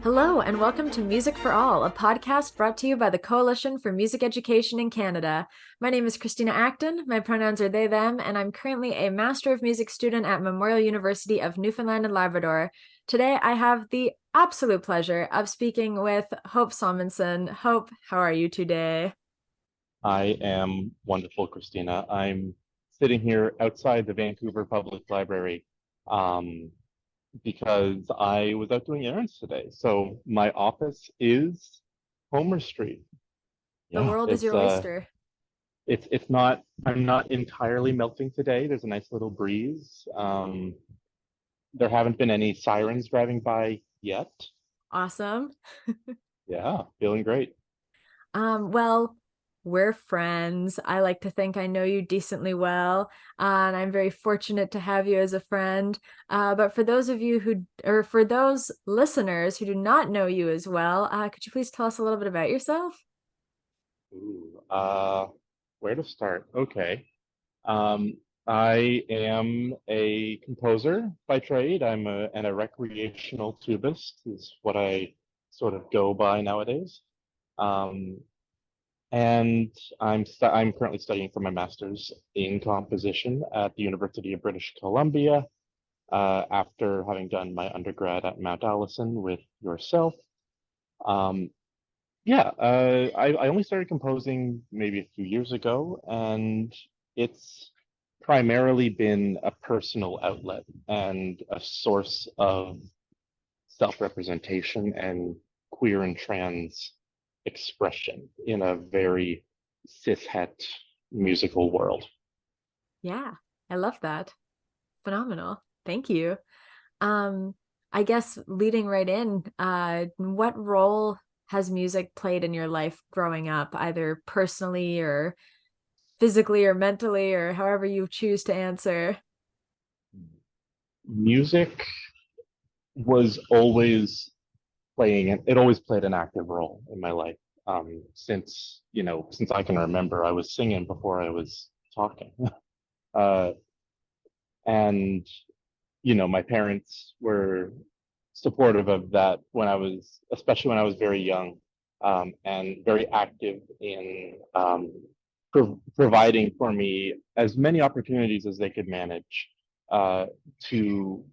Hello, and welcome to Music4All, a podcast brought to you by the Coalition for Music Education in Canada. My name is Christina Acton, my pronouns are they, them, and I'm currently a Master of Music student at Memorial University of Newfoundland and Labrador. Today, I have the absolute pleasure of speaking with Hope Salmonson. Hope, how are you today? I am wonderful, Christina. I'm sitting here outside the Vancouver Public Library um, because I was out doing errands today. So my office is Homer Street. The Yeah, world is your oyster. it's not. I'm not entirely melting today. There's a nice little breeze. There haven't been any sirens driving by yet. Awesome. Yeah, feeling great. Well, we're friends. I like to think I know you decently well, and I'm very fortunate to have you as a friend. But for those of you or for those listeners who do not know you as well, could you please tell us a little bit about yourself? Ooh, where to start? Okay. Um, I am a composer by trade. And a recreational tubist is what I sort of go by nowadays. Um, and I'm currently studying for my master's in composition at the University of British Columbia. After having done my undergrad at Mount Allison with yourself. Um, yeah, I only started composing maybe a few years ago, and it's primarily been a personal outlet and a source of self-representation and queer and trans expression in a very cishet musical world. Yeah, I love that. Phenomenal. Thank you. Um, I guess leading right in, what role has music played in your life growing up, either personally or physically or mentally, or however you choose to answer? Music was always playing, it always played an active role in my life. Since I can remember, I was singing before I was talking. Uh, and, my parents were supportive of that especially when I was very young, and very active in providing for me as many opportunities as they could manage to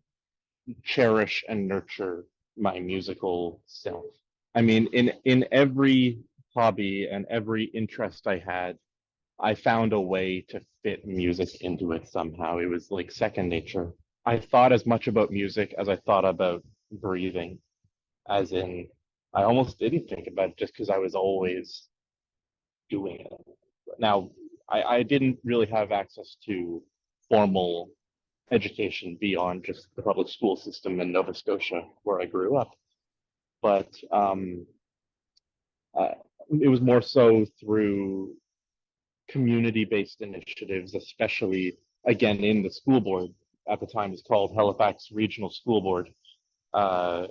cherish and nurture my musical self. I mean, in every hobby and every interest I had, I found a way to fit music into it somehow. It was like second nature. I thought as much about music as I thought about breathing, as in, I almost didn't think about it just because I was always doing it. Now, I didn't really have access to formal education beyond just the public school system in Nova Scotia, where I grew up. But uh, it was more so through community-based initiatives, especially again in the school board at the time is called Halifax Regional School Board, uh,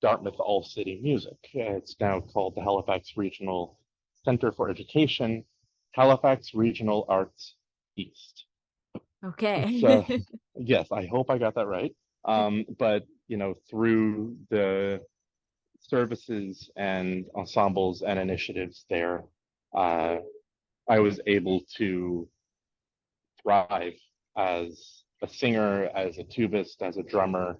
Dartmouth All City Music. It's now called the Halifax Regional Center for Education, Halifax Regional Arts East. It's Okay. yes, I hope I got that right. But through the services and ensembles and initiatives there, uh, I was able to thrive as a singer, as a tubist, as a drummer,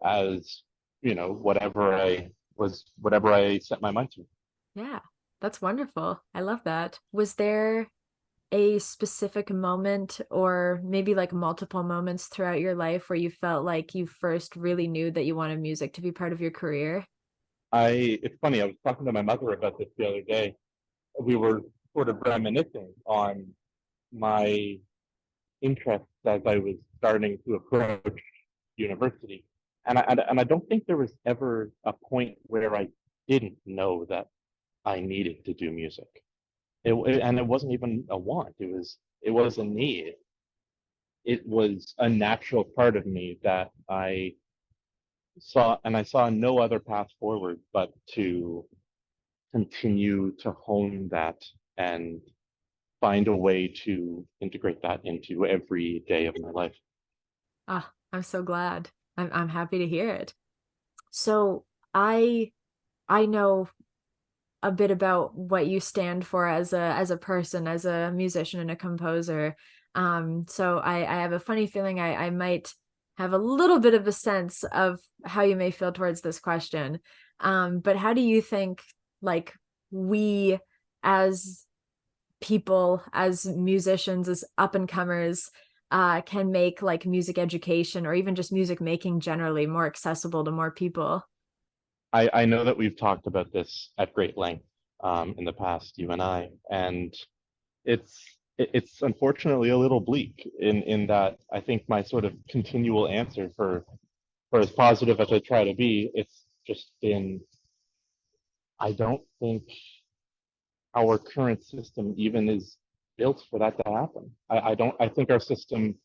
as whatever I set my mind to. Yeah, that's wonderful. I love that. Was there a specific moment or maybe like multiple moments throughout your life where you felt like you first really knew that you wanted music to be part of your career? It's funny, I was talking to my mother about this the other day. We were sort of reminiscing on my interests as I was starting to approach university. And I don't think there was ever a point where I didn't know that I needed to do music. And it wasn't even a want. It was a need. It was a natural part of me that I saw no other path forward but to continue to hone that and find a way to integrate that into every day of my life. Ah, I'm so glad. I'm happy to hear it. So, I know a bit about what you stand for as a person, as a musician and a composer. So I have a funny feeling I might have a little bit of a sense of how you may feel towards this question. But how do you think, like, we as people, as musicians, as up and comers, can make like music education or even just music making generally more accessible to more people? I know that we've talked about this at great length in the past, you and I, and it's unfortunately a little bleak in that I think my sort of continual answer for as positive as I try to be, it's just been I don't think our current system even is built for that to happen. I think our system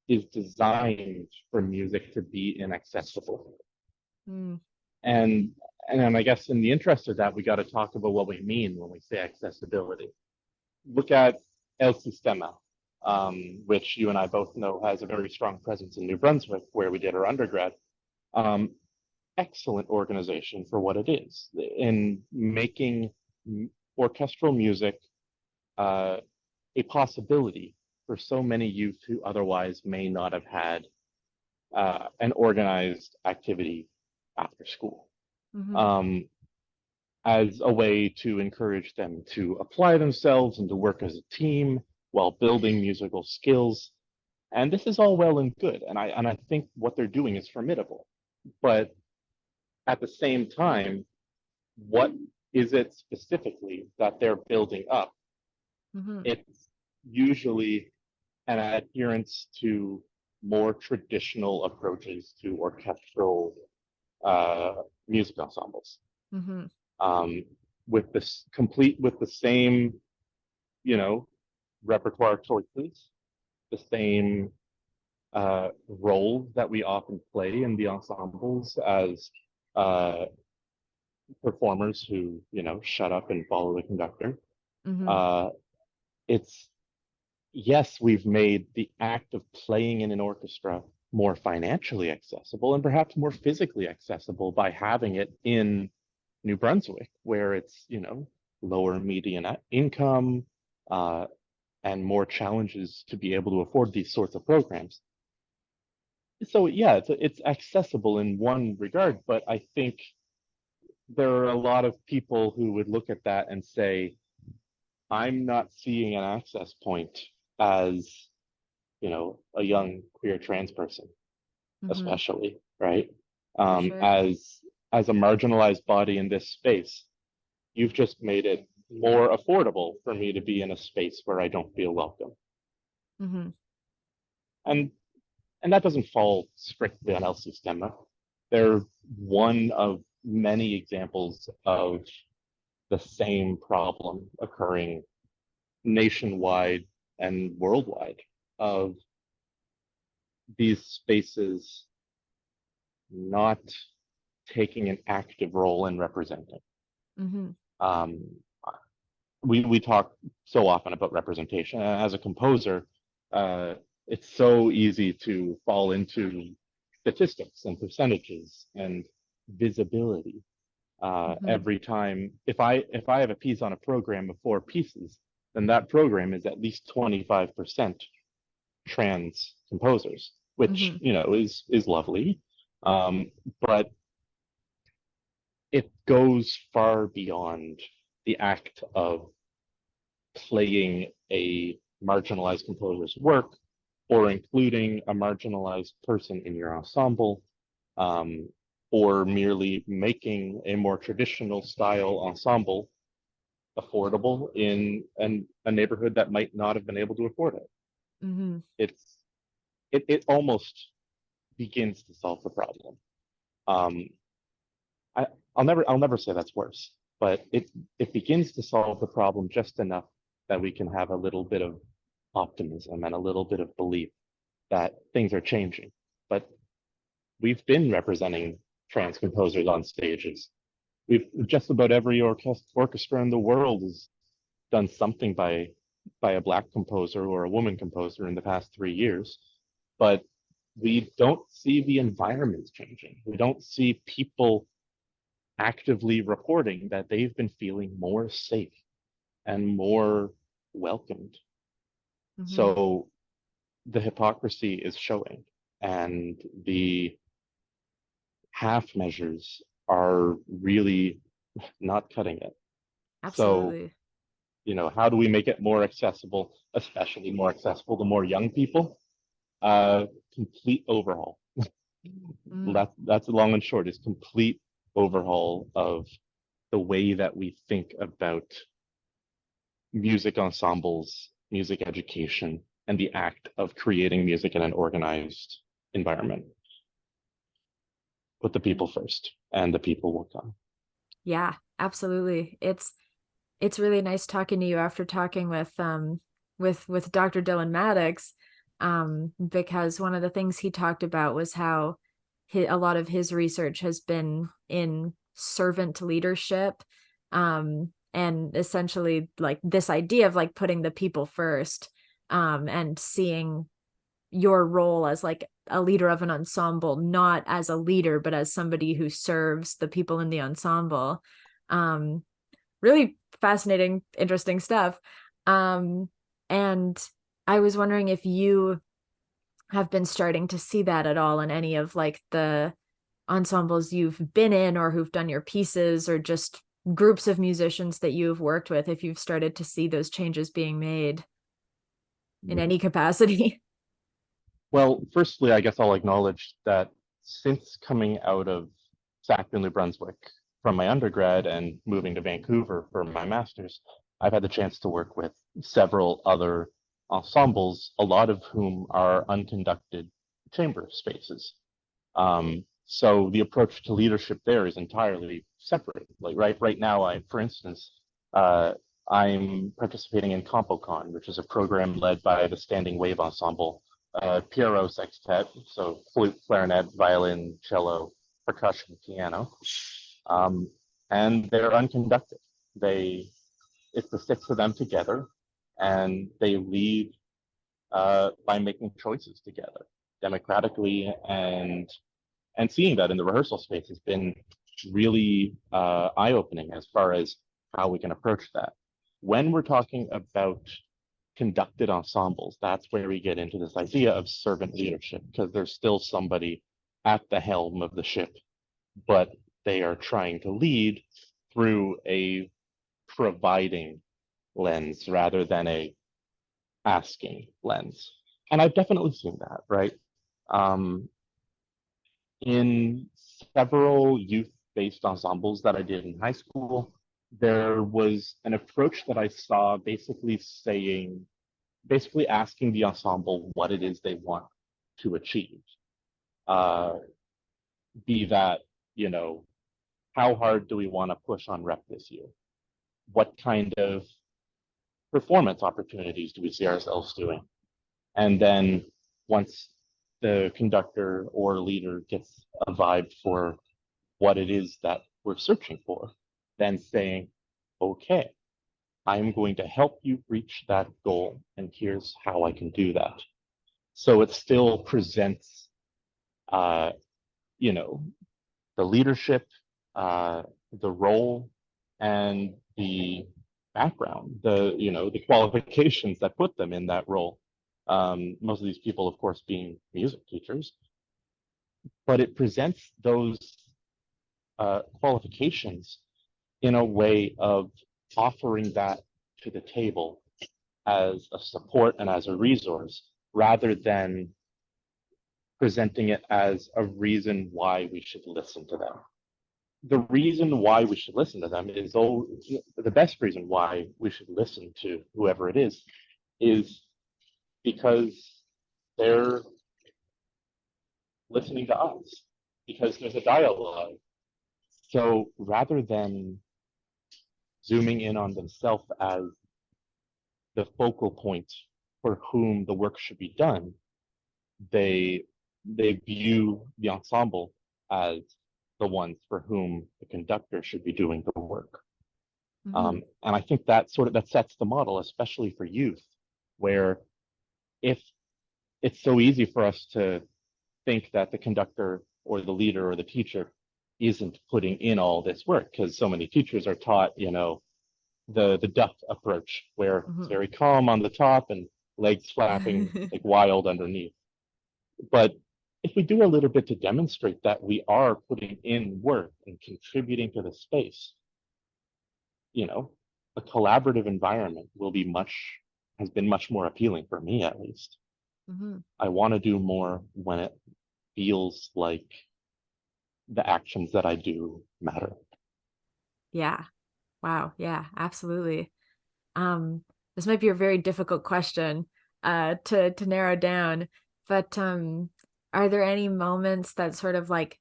is designed for music to be inaccessible. Mm. And and I guess in the interest of that, we got to talk about what we mean when we say accessibility. Look at El Sistema, which you and I both know has a very strong presence in New Brunswick, where we did our undergrad. Um, Excellent organization for what it is in making orchestral music uh, a possibility for so many youth who otherwise may not have had an organized activity after school. Hmm. Um, as a way to encourage them to apply themselves and to work as a team while building musical skills. And this is all well and good. And I think what they're doing is formidable. But at the same time, what is it specifically that they're building up? Hmm. It's usually an adherence to more traditional approaches to orchestral uh, music ensembles. Hmm. Um, with this complete with the same, you know, repertoire choices, the same role that we often play in the ensembles as uh, performers who, shut up and follow the conductor. Hmm. Uh, it's yes, we've made the act of playing in an orchestra more financially accessible and perhaps more physically accessible by having it in New Brunswick, where it's, lower median income uh, and more challenges to be able to afford these sorts of programs. So yeah, it's accessible in one regard, but I think there are a lot of people who would look at that and say, I'm not seeing an access point as, a young queer trans person, Hmm. especially, right? For sure. As a marginalized body in this space, you've just made it more affordable for me to be in a space where I don't feel welcome. Hmm. And and that doesn't fall strictly on El Sistema. They're one of many examples of the same problem occurring nationwide and worldwide of these spaces not taking an active role in representing. Hmm. Um, we talk so often about representation. As a composer, uh, it's so easy to fall into statistics and percentages and visibility. Hmm. Every time, if I have a piece on a program of 4 pieces, then that program is at least 25% trans composers, which Hmm. is lovely, um, but it goes far beyond the act of playing a marginalized composer's work or including a marginalized person in your ensemble, um, or merely making a more traditional style ensemble affordable in a neighborhood that might not have been able to afford it. Hmm. It's it almost begins to solve the problem. Um, I, I'll never say that's worse, but it begins to solve the problem just enough that we can have a little bit of optimism and a little bit of belief that things are changing. But we've been representing trans composers on stages. We've just about every orchestra in the world has done something by a black composer or a woman composer in the past 3 years, but we don't see the environment changing. We don't see people actively reporting that they've been feeling more safe and more welcomed. So the hypocrisy is showing, and the half measures are really not cutting it. So, Absolutely. how do we make it more accessible, especially more accessible to more young people? Complete overhaul. Mm, That's the long and short, is complete overhaul of the way that we think about music ensembles, music education, and the act of creating music in an organized environment. Put the people first, and the people will come. yeah, absolutely. It's really nice talking to you after talking with Dr. Dylan Maddox, because one of the things he talked about was how a lot of his research has been in servant leadership, and essentially like this idea of like putting the people first, and seeing your role as like a leader of an ensemble, not as a leader, but as somebody who serves the people in the ensemble. Um, Really fascinating, interesting stuff. And I was wondering if you have been starting to see that at all in any of like the ensembles you've been in, or who've done your pieces, or just groups of musicians that you've worked with, if you've started to see those changes being made in any capacity. Well, firstly, I guess I'll acknowledge that since coming out of Sackville, New Brunswick from my undergrad and moving to Vancouver for my master's, I've had the chance to work with several other ensembles, a lot of whom are unconducted chamber spaces. So the approach to leadership there is entirely separate. Like right now, for instance, uh, I'm participating in CompoCon, which is a program led by the Standing Wave Ensemble, PRO sextet, so flute, clarinet, violin, cello, percussion, piano, um, and they're unconducted. It's the six of them together, and they lead by making choices together, democratically, and seeing that in the rehearsal space has been really eye-opening as far as how we can approach that. When we're talking about conducted ensembles, that's where we get into this idea of servant leadership, because there's still somebody at the helm of the ship, but they are trying to lead through a providing lens rather than a asking lens. And I've definitely seen that, right? Um, in several youth-based ensembles that I did in high school, there was an approach that I saw basically asking the ensemble what it is they want to achieve. Uh, be that, you know, how hard do we want to push on rep this year? What kind of performance opportunities do we see ourselves doing? And then once the conductor or leader gets a vibe for what it is that we're searching for, then saying, okay, I'm going to help you reach that goal, and here's how I can do that. So it still presents, uh, you know, the leadership, uh, the role, and the background, the qualifications that put them in that role. Most of these people, of course, being music teachers, but it presents those qualifications in a way of offering that to the table as a support and as a resource, rather than presenting it as a reason why we should listen to them. The reason why we should listen to them is the best reason why we should listen to whoever it is because they're listening to us, because there's a dialogue. So rather than zooming in on themselves as the focal point for whom the work should be done, they they view the ensemble as the ones for whom the conductor should be doing the work. Mm-hmm. And I think that sets the model, especially for youth, where if it's so easy for us to think that the conductor or the leader or the teacher isn't putting in all this work, because so many teachers are taught, the duck approach, where it's Mhm. very calm on the top and legs flapping like wild underneath. But if we do a little bit to demonstrate that we are putting in work and contributing to the space, you know, a collaborative environment has been much more appealing for me, at least. Mhm. I want to do more when it feels like the actions that I do matter. Yeah. Wow. Yeah, absolutely. Um, this might be a very difficult question to narrow down, but are there any moments that sort of like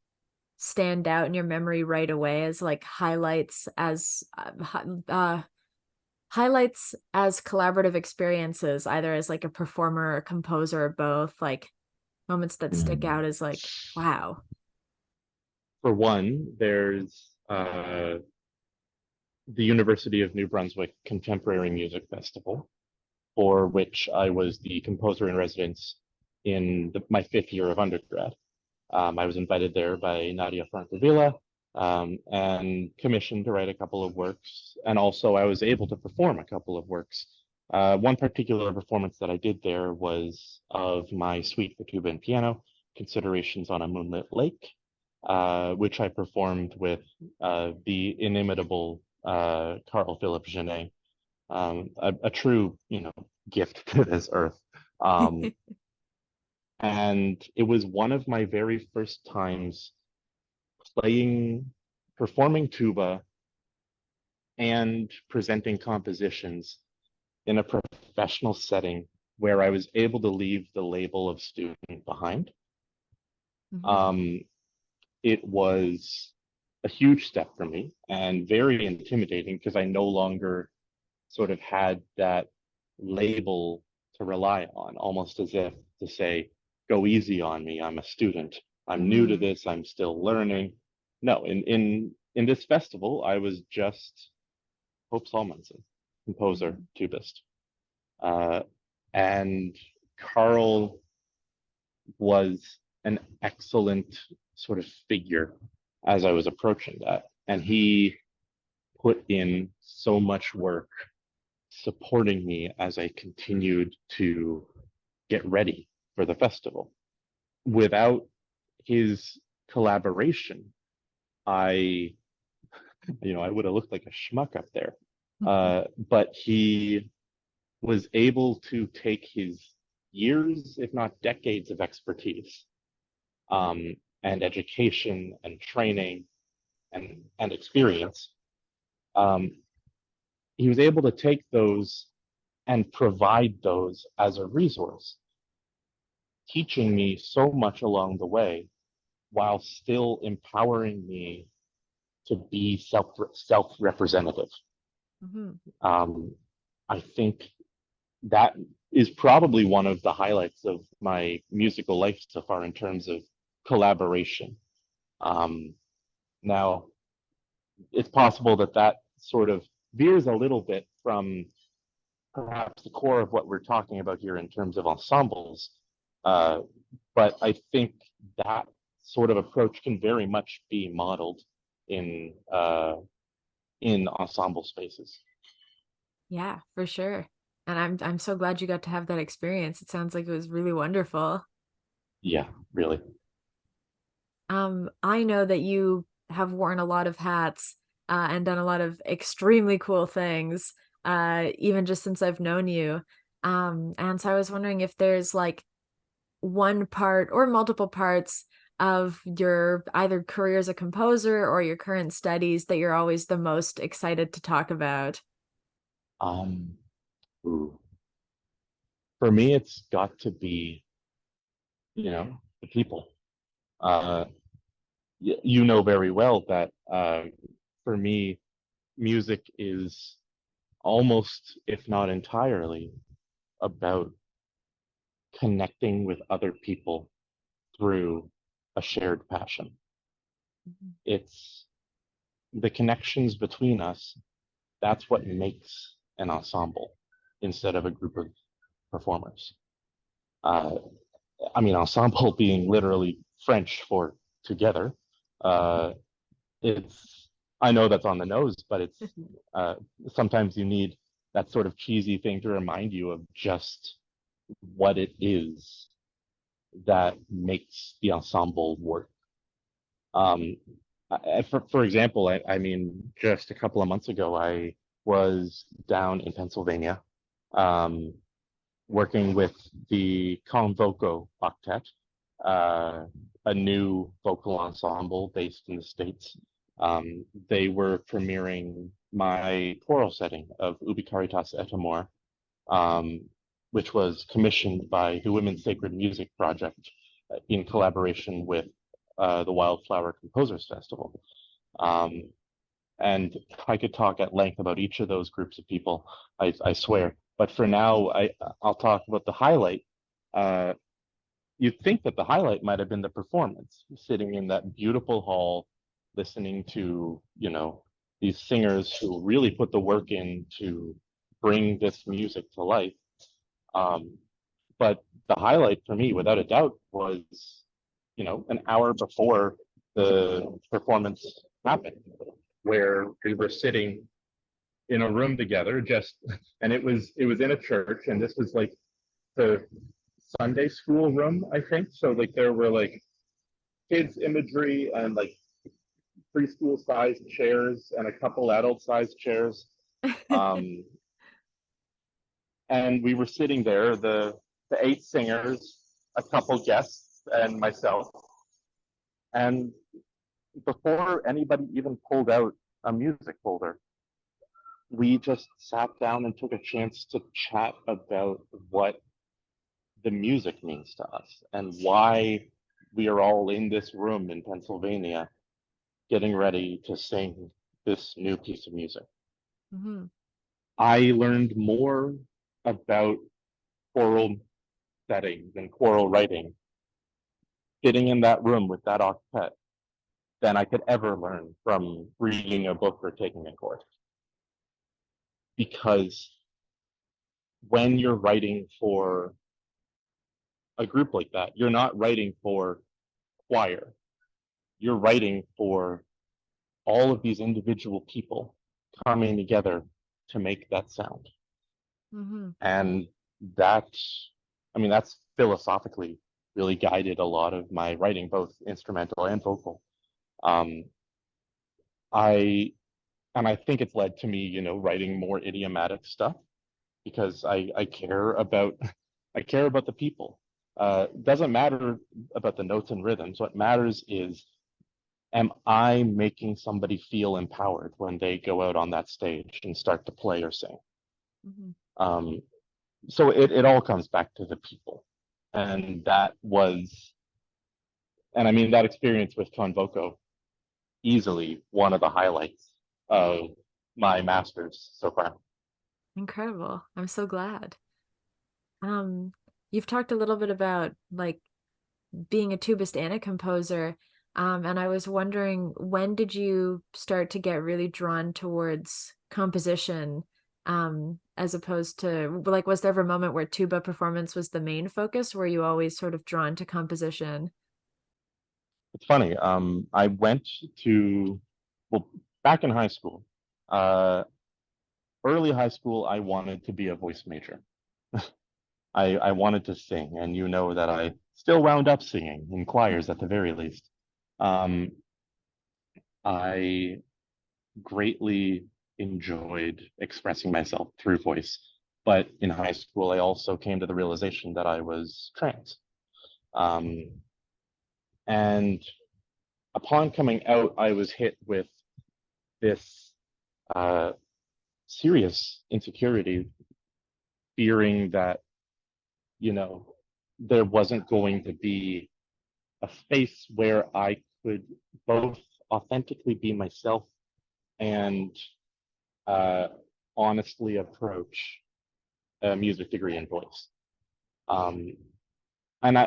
stand out in your memory right away as like highlights as collaborative experiences, either as like a performer or composer or both, like moments that stick Mm. out as like, wow. For one, there's the University of New Brunswick Contemporary Music Festival, for which I was the composer in residence in my 5th year of undergrad. I was invited there by Nadia Francavilla, and commissioned to write a couple of works. And also, I was able to perform a couple of works. One particular performance that I did there was of my suite for tuba and piano, Considerations on a Moonlit Lake, which I performed with the inimitable Carl Philip Genet, a true, gift to this earth. Um, and it was one of my very first times playing, performing tuba and presenting compositions in a professional setting where I was able to leave the label of student behind. Mhm. Um, it was a huge step for me and very intimidating, because I no longer sort of had that label to rely on, almost as if to say, go easy on me, I'm a student, I'm new to Mhm. this, I'm still learning. No, in this festival, I was just Hope Salmonson, composer, Mhm. tubist. Uh, and Carl was an excellent sort of figure as I was approaching that. And he put in so much work supporting me as I continued to get ready for the festival. Without his collaboration, I, I would have looked like a schmuck up there. But he was able to take his years, if not decades, of expertise, and education and training and experience. Um, he was able to take those and provide those as a resource, teaching me so much along the way while still empowering me to be self representative. Mhm. Um, I think that is probably one of the highlights of my musical life so far in terms of collaboration. Um, Now, it's possible that that sort of veers a little bit from perhaps the core of what we're talking about here in terms of ensembles. Uh, but I think that sort of approach can very much be modeled in in ensemble spaces. Yeah, for sure. And I'm so glad you got to have that experience. It sounds like it was really wonderful. Yeah, really. I know that you have worn a lot of hats and done a lot of extremely cool things, even just since I've known you. And so I was wondering if there's like one part or multiple parts of your either career as a composer or your current studies that you're always the most excited to talk about. Um, ooh. For me, it's got to be, the people. Uh, you know very well that for me, music is almost, if not entirely, about connecting with other people through a shared passion. Mhm. It's the connections between us. That's what makes an ensemble instead of a group of performers. Uh, I mean, ensemble being literally French for together. Uh, it's, I know that's on the nose, but it's uh, sometimes you need that sort of cheesy thing to remind you of just what it is that makes the ensemble work. Um, for example, I mean, just a couple of months ago, I was down in Pennsylvania, um, working with the Convoco Octet, uh, a new vocal ensemble based in the States. They were premiering my choral setting of Ubi Caritas et Amor, um, which was commissioned by the Women's Sacred Music Project in collaboration with the Wildflower Composers Festival. Um, and I could talk at length about each of those groups of people, I swear. But for now, I'll talk about the highlight. Uh, you'd think that the highlight might have been the performance, sitting in that beautiful hall, listening to, these singers who really put the work in to bring this music to life. Um, but the highlight for me, without a doubt, was, an hour before the performance happened, where we were sitting in a room together, and it was in a church, and this was like the Sunday school room, I think. So like there were like kids imagery and like preschool sized chairs and a couple adult sized chairs. Um, and we were sitting there, the eight singers, a couple guests, and myself. And before anybody even pulled out a music folder, we just sat down and took a chance to chat about what the music means to us and why we are all in this room in Pennsylvania getting ready to sing this new piece of music. Mm-hmm. I learned more about choral setting and choral writing sitting in that room with that octet than I could ever learn from reading a book or taking a course. Because when you're writing for a group like that, you're not writing for choir. You're writing for all of these individual people coming together to make that sound. Mm-hmm. And that's philosophically really guided a lot of my writing, both instrumental and vocal. Um, I and I think it's led to me, writing more idiomatic stuff because I care about I care about the people. Doesn't matter about the notes and rhythms. What matters is, am I making somebody feel empowered when they go out on that stage and start to play or sing? Mm-hmm. Um, so it all comes back to the people. And and I mean, that experience with Convoco, easily one of the highlights of my master's so far. Incredible. I'm so glad. Um, you've talked a little bit about like being a tubist and a composer. And I was wondering, when did you start to get really drawn towards composition, as opposed to like, was there ever a moment where tuba performance was the main focus? Or were you always sort of drawn to composition? It's funny. I went to, well, back in high school, uh, early high school, I wanted to be a voice major. I wanted to sing, and you know that I still wound up singing in choirs at the very least. Um, I greatly enjoyed expressing myself through voice, but in high school, I also came to the realization that I was trans. Um, and upon coming out, I was hit with this uh, serious insecurity, fearing that, you know, there wasn't going to be a space where I could both authentically be myself and uh, honestly approach a music degree in voice. Um, and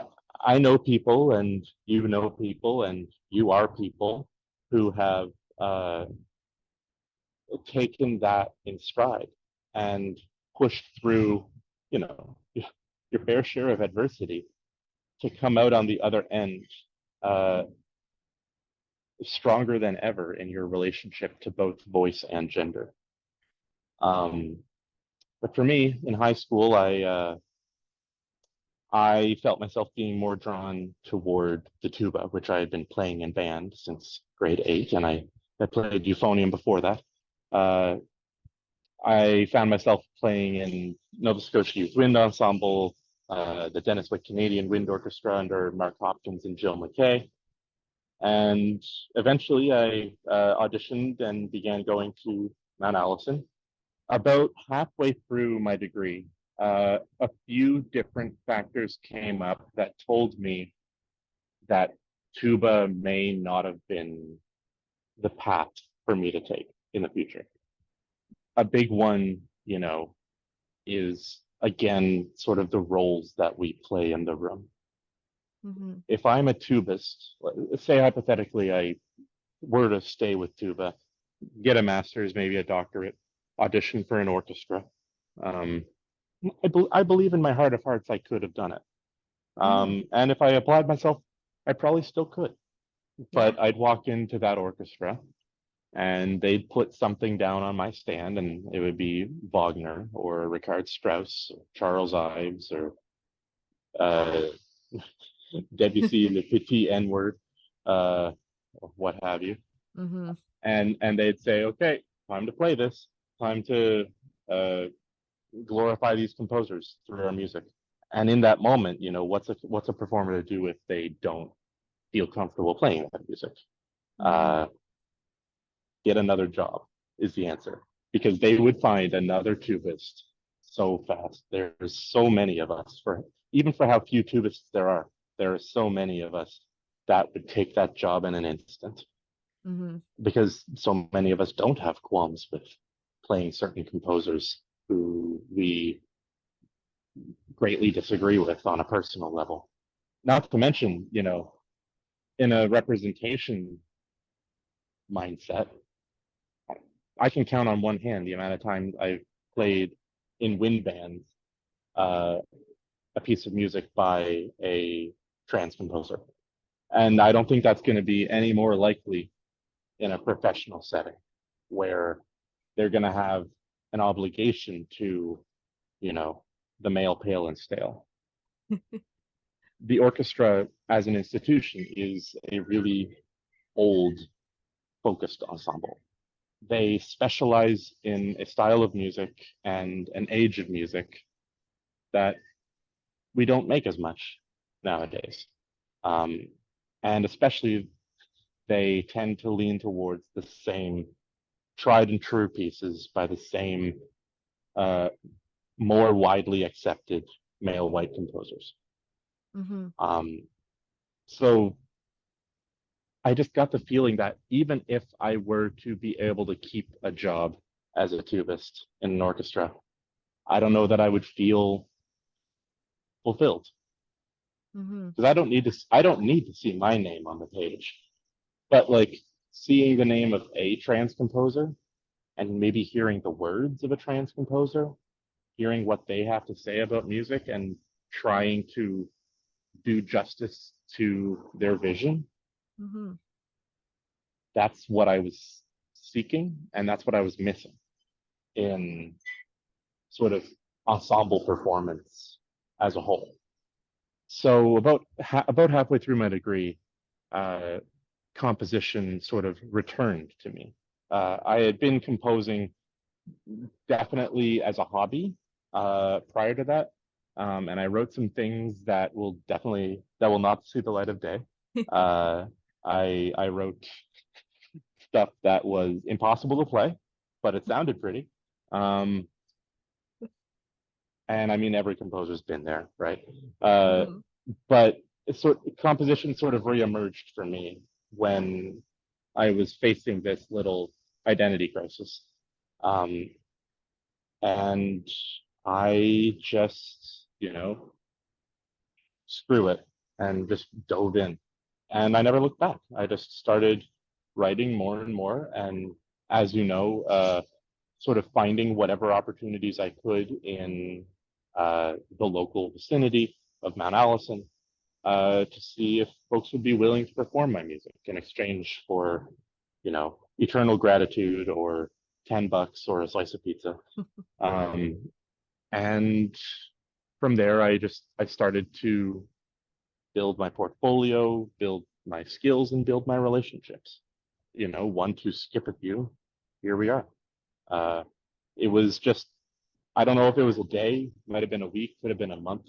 I know people, and you know people, and you are people who have uh, taken that in stride and pushed through, you know, your fair share of adversity to come out on the other end, uh, stronger than ever in your relationship to both voice and gender. But for me, in high school, I felt myself being more drawn toward the tuba, which I had been playing in band since grade 8, and I played euphonium before that. I found myself playing in Nova Scotia Youth Wind Ensemble, the Dennis Wick Canadian Wind Orchestra under Mark Hopkins and Jill McKay. And eventually I auditioned and began going to Mount Allison. About halfway through my degree, a few different factors came up that told me that tuba may not have been the path for me to take in the future. A big one, is again sort of the roles that we play in the room. Mm-hmm. If I'm a tubist, say hypothetically I were to stay with tuba, get a master's, maybe a doctorate, audition for an orchestra. I believe in my heart of hearts I could have done it. And if I applied myself, I probably still could. But I'd walk into that orchestra and they'd put something down on my stand, and it would be Wagner or Richard Strauss or Charles Ives or Debussy, Le Petit N-word, what have you. Mm-hmm. And they'd say, okay, time to play this, time to glorify these composers through our music. And in that moment, what's a performer to do if they don't feel comfortable playing that music? Mm-hmm. Get another job is the answer, because they would find another tubist so fast. There's so many of us, even for how few tubists there are so many of us that would take that job in an instant. Mm-hmm. Because so many of us don't have qualms with playing certain composers who we greatly disagree with on a personal level. Not to mention, in a representation mindset, I can count on one hand the amount of times I've played in wind bands a piece of music by a trans composer. And I don't think that's going to be any more likely in a professional setting where they're going to have an obligation to, the male pale and stale. The orchestra as an institution is a really old focused ensemble. They specialize in a style of music and an age of music that we don't make as much nowadays. And especially they tend to lean towards the same tried and true pieces by the same more widely accepted male white composers. Mm-hmm. So I just got the feeling that even if I were to be able to keep a job as a tubist in an orchestra, I don't know that I would feel fulfilled. Because I don't need to see my name on the page. But like seeing the name of a trans composer and maybe hearing the words of a trans composer, hearing what they have to say about music and trying to do justice to their vision. Mm-hmm. That's what I was seeking, and that's what I was missing in sort of ensemble performance as a whole. So about halfway through my degree, composition sort of returned to me. I had been composing definitely as a hobby prior to that, and I wrote some things that will not see the light of day. I wrote stuff that was impossible to play, but it sounded pretty. And I mean, every composer's been there, right? But composition sort of reemerged for me when I was facing this little identity crisis. And I just, screw it and just dove in. And I never looked back. I just started writing more and more. And as you know, sort of finding whatever opportunities I could in the local vicinity of Mount Allison. to see if folks would be willing to perform my music in exchange for, eternal gratitude or $10 or a slice of pizza. And from there, I started to build my portfolio, build my skills, and build my relationships. One to skip with you, here we are. It was just, I don't know if it was a day, might have been a week, could have been a month,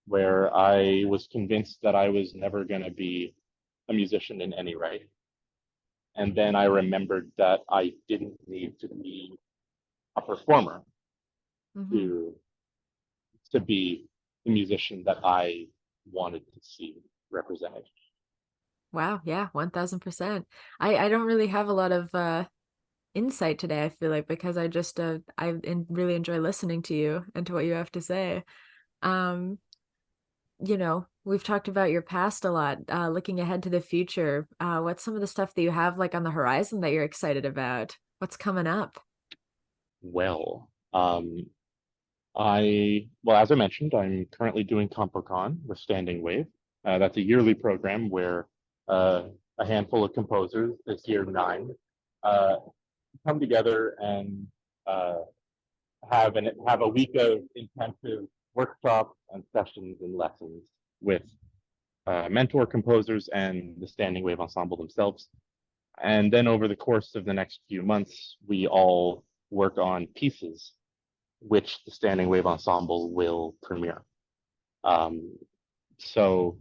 where I was convinced that I was never going to be a musician in any right. And then I remembered that I didn't need to be a performer to be the musician that I wanted to see represented. Wow, yeah, 1000%. I don't really have a lot of insight today, I feel like, because really enjoy listening to you and to what you have to say. Um, we've talked about your past a lot, looking ahead to the future. What's some of the stuff that you have like on the horizon that you're excited about? What's coming up? Well, as I mentioned, I'm currently doing CompoCon with Standing Wave. That's a yearly program where a handful of composers, this year 9, come together and have a week of intensive workshops and sessions and lessons with mentor composers and the Standing Wave Ensemble themselves. And then over the course of the next few months, we all work on pieces which the Standing Wave Ensemble will premiere. So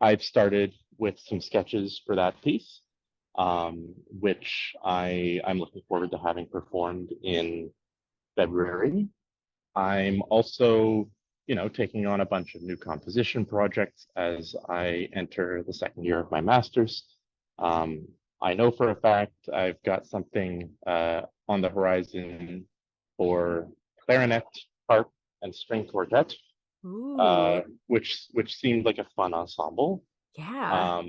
I've started with some sketches for that piece, which I'm looking forward to having performed in February. I'm also, taking on a bunch of new composition projects as I enter the second year of my master's. I know for a fact I've got something on the horizon for clarinet, harp, and string quartet, which seemed like a fun ensemble. Yeah.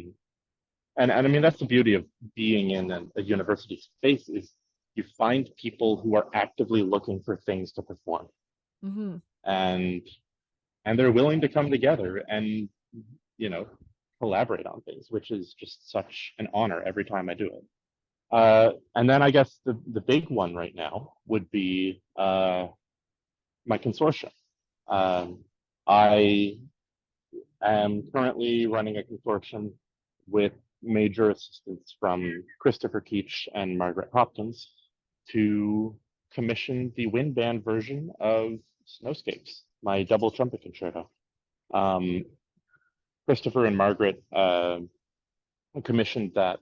And I mean, that's the beauty of being in a university space, is you find people who are actively looking for things to perform. And they're willing to come together and, collaborate on things, which is just such an honor every time I do it. And then I guess the big one right now would be my consortium. I am currently running a consortium with major assistance from Christopher Keach and Margaret Hopkins to commission the wind band version of Snowscapes, my double trumpet concerto. Christopher and Margaret commissioned that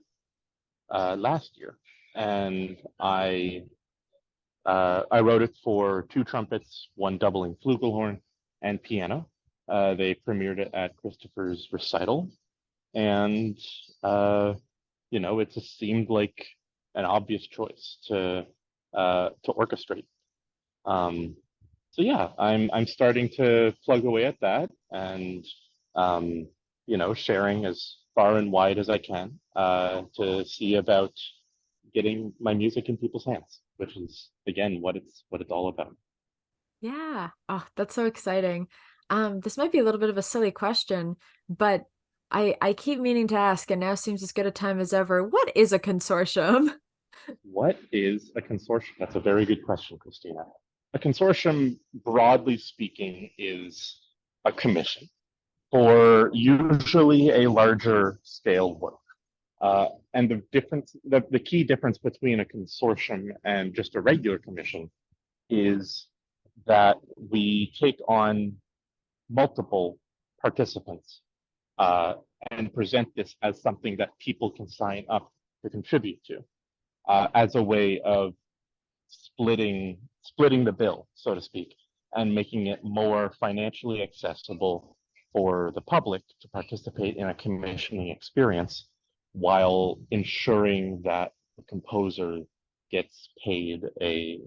last year, and I wrote it for 2 trumpets, 1 doubling flugelhorn, and piano. They premiered it at Christopher's recital, and it just seemed like an obvious choice to orchestrate. So yeah, I'm starting to plug away at that, and sharing as far and wide as I can to see about getting my music in people's hands, which is again what it's all about. Yeah. Oh, that's so exciting. This might be a little bit of a silly question, but I keep meaning to ask, and now seems as good a time as ever. What is a consortium? What is a consortium? That's a very good question, Christina. A consortium, broadly speaking, is a commission for usually a larger scale work. And the key difference between a consortium and just a regular commission is that we take on multiple participants and present this as something that people can sign up to contribute to, as a way of splitting the bill, so to speak, and making it more financially accessible for the public to participate in a commissioning experience, while ensuring that the composer gets paid a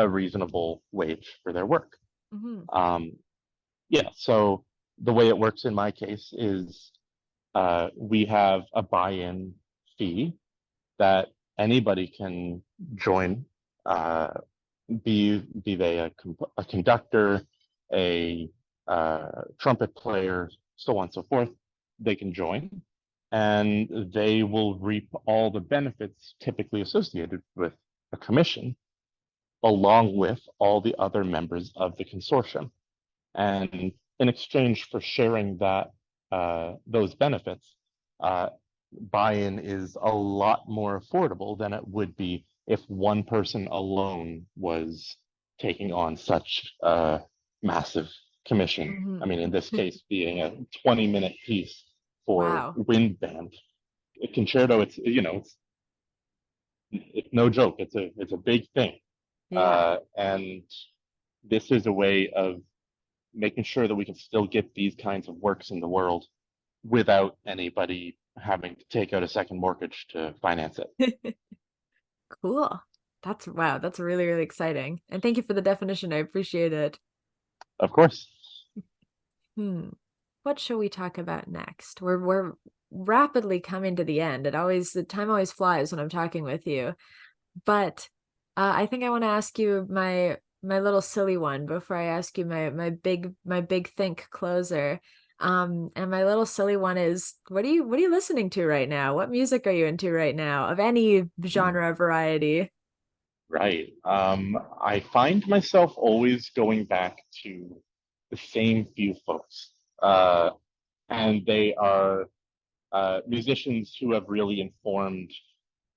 reasonable wage for their work. Yeah, so the way it works in my case is we have a buy-in fee that anybody can join, be they a conductor, a trumpet player, so on and so forth. they can join, and they will reap all the benefits typically associated with a commission, along with all the other members of the consortium. And in exchange for sharing those benefits, uh, buy-in is a lot more affordable than it would be if one person alone was taking on such a massive commission. I Mhm. mean, in this case, being a 20-minute piece for Wow. wind band. A concerto, it's no joke. It's a big thing. Yeah. And this is a way of making sure that we can still get these kinds of works in the world without anybody having to take out a second mortgage to finance it. Cool. That's wow, that's really, really exciting. And thank you for the definition. I appreciate it. Of course. Hmm. What shall we talk about next? We're rapidly coming to the end. The time always flies when I'm talking with you. But I think I want to ask you my little silly one before I ask you my big think closer. And my little silly one is, what are you listening to right now? What music are you into right now of any genre variety? Right. I find myself always going back to the same few folks. And they are musicians who have really informed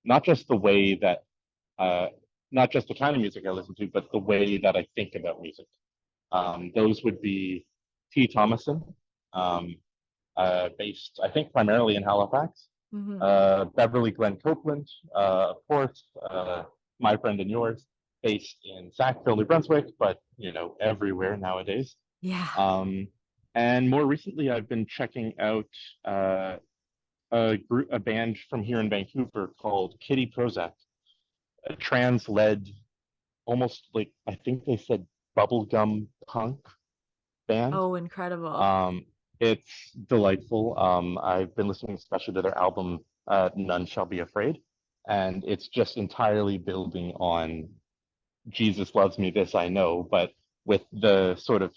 not just the way that, uh, not just the kind of music I listen to, but the way that I think about music. Those would be T. Thomason, um, based, I think, primarily in Halifax. Hmm. Beverly Glenn Copeland, of course, my friend and yours, based in Sackville, New Brunswick, but everywhere nowadays. Yeah. Um, and more recently, I've been checking out a band from here in Vancouver called Kitty Prozac, a trans-led, almost like I think they said bubblegum punk band. Oh, incredible. Um, it's delightful. I've been listening especially to their album, None Shall Be Afraid, and it's just entirely building on Jesus Loves Me, This I Know, but with the sort of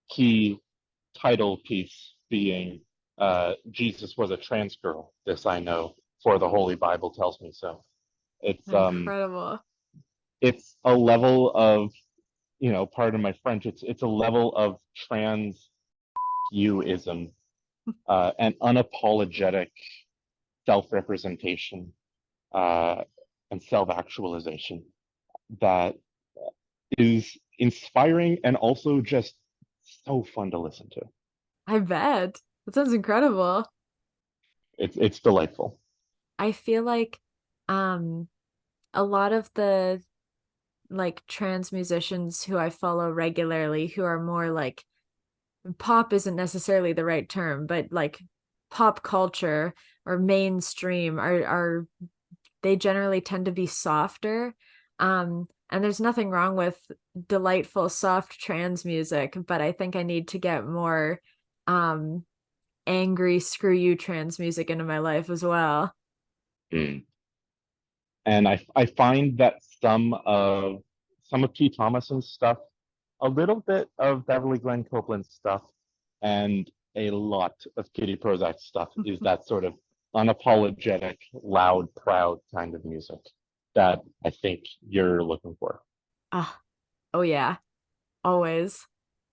key title piece being Jesus was a trans girl, this I know, for the Holy Bible tells me so. It's um Incredible. it's a level of, pardon my French, it's a level of trans youism, and unapologetic self-representation, uh, and self-actualization that is inspiring and also just so fun to listen to. I bet. That sounds incredible. It's delightful. I feel like um a lot of the like trans musicians who I follow regularly who are more like pop isn't necessarily the right term, but like pop culture or mainstream are they generally tend to be softer. And there's nothing wrong with delightful soft trans music, but I think I need to get more um angry screw you trans music into my life as well. Mm. And I find that some of P. Thomason's stuff, a little bit of Beverly Glenn Copeland's stuff, and a lot of Kitty Prozac's stuff is that sort of unapologetic, loud, proud kind of music that I think you're looking for. Ah, oh yeah, always.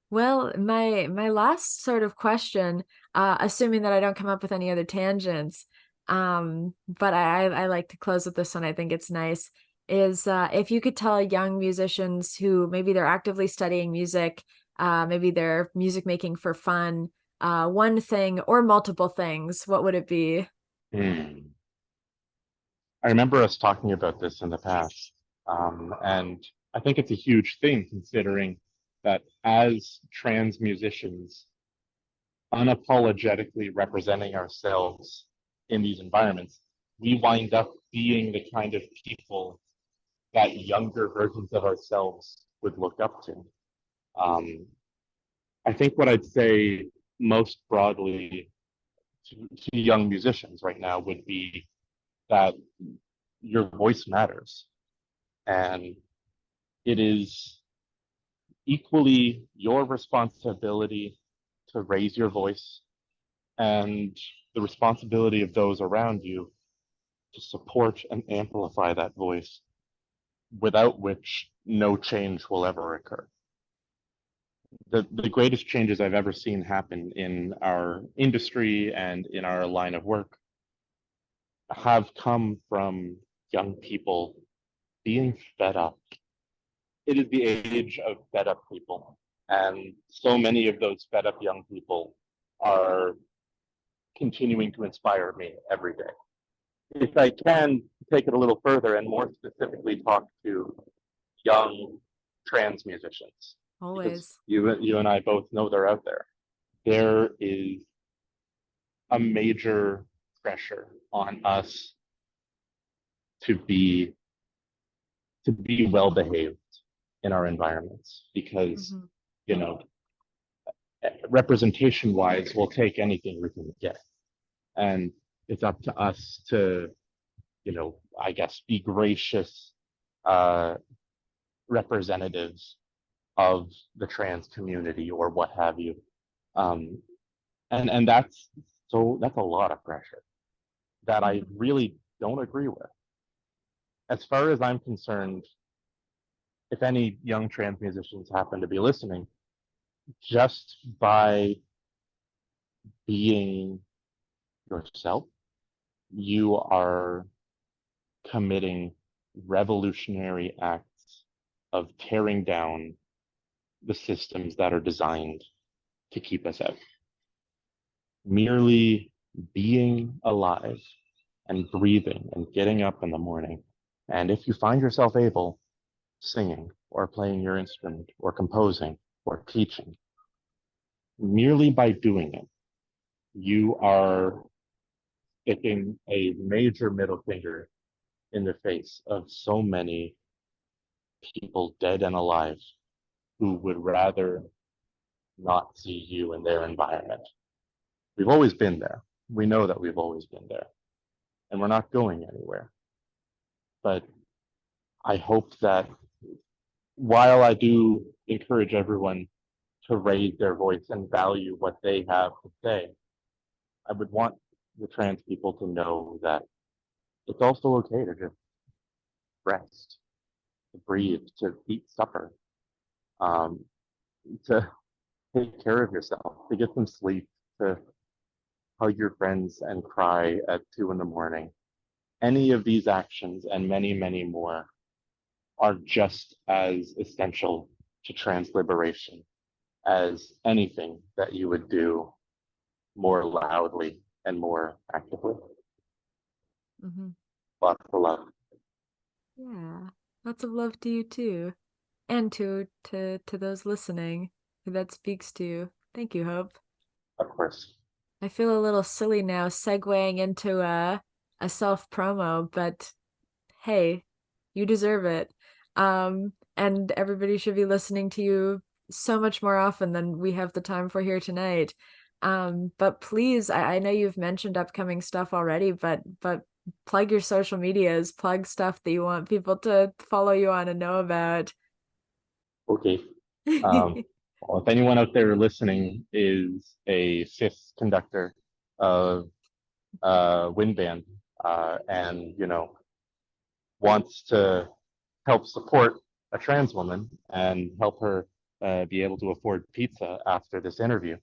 Well, my last sort of question, assuming that I don't come up with any other tangents, but I like to close with this one. I think it's nice. Is if you could tell young musicians who maybe they're actively studying music, maybe they're music making for fun, one thing or multiple things, what would it be? Hmm. I remember us talking about this in the past, and I think it's a huge thing considering that as trans musicians, unapologetically representing ourselves in these environments, we wind up being the kind of people that younger versions of ourselves would look up to. Um, I think what I'd say most broadly to young musicians right now would be that your voice matters, and it is equally your responsibility to raise your voice and the responsibility of those around you to support and amplify that voice, without which no change will ever occur. The greatest changes I've ever seen happen in our industry and in our line of work have come from young people being fed up. It is the age of fed up people. And so many of those fed up young people are continuing to inspire me every day. If I can take it a little further and more specifically talk to young trans musicians, Always. because you and I both know they're out there. There is a major pressure on us to be well behaved in our environments, because you know, representation wise, we'll take anything we can get, and it's up to us to, I guess, be gracious representatives of the trans community or what have you. And that's a lot of pressure that I really don't agree with. As far as I'm concerned, if any young trans musicians happen to be listening, just by being yourself, you are committing revolutionary acts of tearing down the systems that are designed to keep us out. Merely being alive and breathing and getting up in the morning, and if you find yourself able, singing or playing your instrument or composing or teaching, merely by doing it, you are sticking a major middle finger in the face of so many people, dead and alive, who would rather not see you in their environment. We've always been there. We know that we've always been there, and we're not going anywhere. But I hope that while I do encourage everyone to raise their voice and value what they have to say, I would want the trans people to know that it's also okay to just rest, to breathe, to eat supper, to take care of yourself, to get some sleep, to hug your friends and cry at 2 a.m. Any of these actions and many, many more are just as essential to trans liberation as anything that you would do more loudly and more actively. Lots of love. Yeah, lots of love to you too, and to those listening who that speaks to. Thank you, Hope. Of course. I feel a little silly now segueing into a self promo, but hey, you deserve it. And everybody should be listening to you so much more often than we have the time for here tonight. But please, I know you've mentioned upcoming stuff already, but plug your social medias, plug stuff that you want people to follow you on and know about. Okay. Well, if anyone out there listening is a fifth conductor of wind band, and wants to help support a trans woman and help her be able to afford pizza after this interview,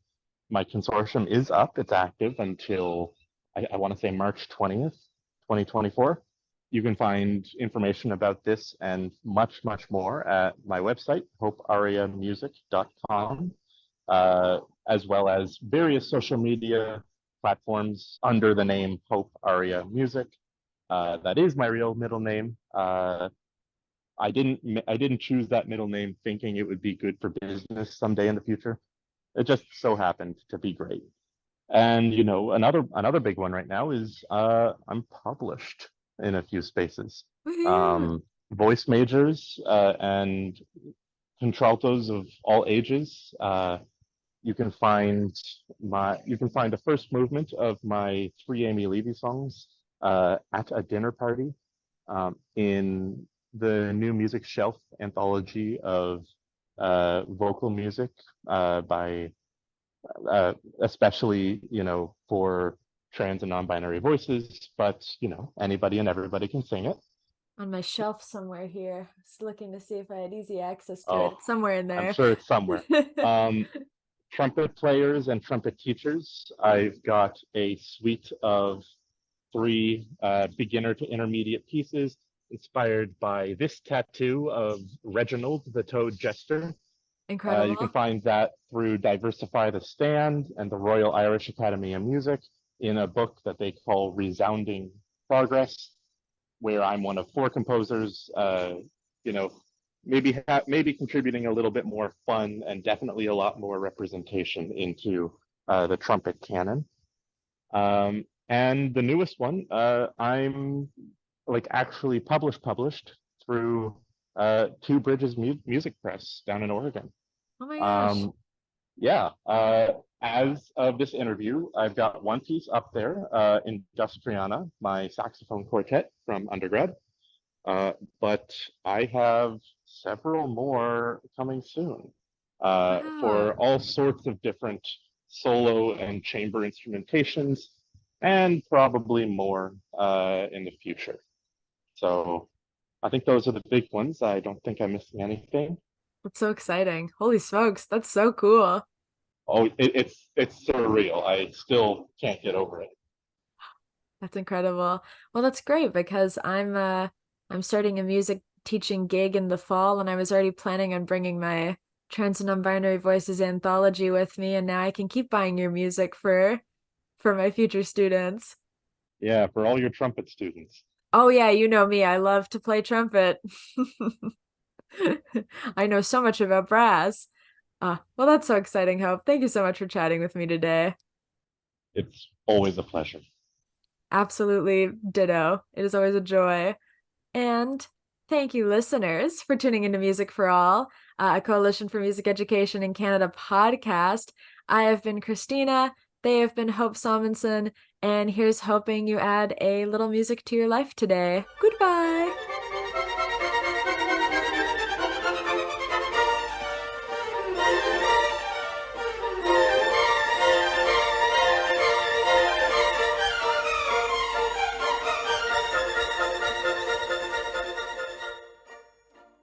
my consortium is up. It's active until I want to say March 20th, 2024. You can find information about this and much, much more at my website, hopeariamusic.com, as well as various social media platforms under the name Hope Aria Music. That is my real middle name. I didn't choose that middle name thinking it would be good for business someday in the future. It just so happened to be great. And another big one right now is I'm published in a few spaces. Voice majors and contraltos of all ages. You can find the first movement of my 3 Amy Levy songs at a dinner party in the new Music Shelf anthology of vocal music by especially, for trans and non-binary voices, but, anybody and everybody can sing it. On my shelf somewhere here. Just looking to see if I had easy access to it. Oh, It's somewhere in I'm there. sure it's somewhere. Trumpet players and trumpet teachers, I've got a suite of 3 beginner to intermediate pieces inspired by this tattoo of Reginald the Toad Jester. You can Incredible. find that through Diversify the Stand and the Royal Irish Academy of Music in a book that they call Resounding Progress, where I'm one of 4 composers, maybe contributing a little bit more fun and definitely a lot more representation into the trumpet canon. And the newest one, I'm like actually published through Two Bridges Music Press down in Oregon. Oh my gosh. Um, yeah, as of this interview, I've got 1 piece up there, Industriana, my saxophone quartet from undergrad. But I have several more coming soon Wow. for all sorts of different solo and chamber instrumentations, and probably more in the future. So I think those are the big ones. I don't think I'm missing anything. That's so exciting. Holy smokes. That's so cool. Oh, it's surreal. I still can't get over it. That's incredible. Well, that's great because I'm starting a music teaching gig in the fall and I was already planning on bringing my Trans and Non-Binary Voices anthology with me, and now I can keep buying your music for my future students. Yeah, for all your trumpet students. Oh yeah, you know me. I love to play trumpet. I know so much about brass. Well, that's so exciting, Hope. Thank you so much for chatting with me today. It's always a pleasure. Absolutely ditto. It is always a joy. And thank you, listeners, for tuning into Music4All, a Coalition for Music Education in Canada podcast. I have been Christina. They have been Hope Salmonson. And here's hoping you add a little music to your life today. Goodbye.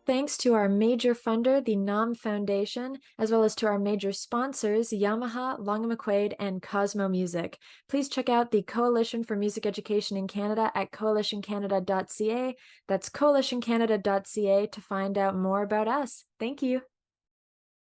Thanks to our major funder, the NOM Foundation, as well as to our major sponsors, Yamaha, Long & McQuaid, and Cosmo Music. Please check out the Coalition for Music Education in Canada at coalitioncanada.ca. That's coalitioncanada.ca to find out more about us. Thank you.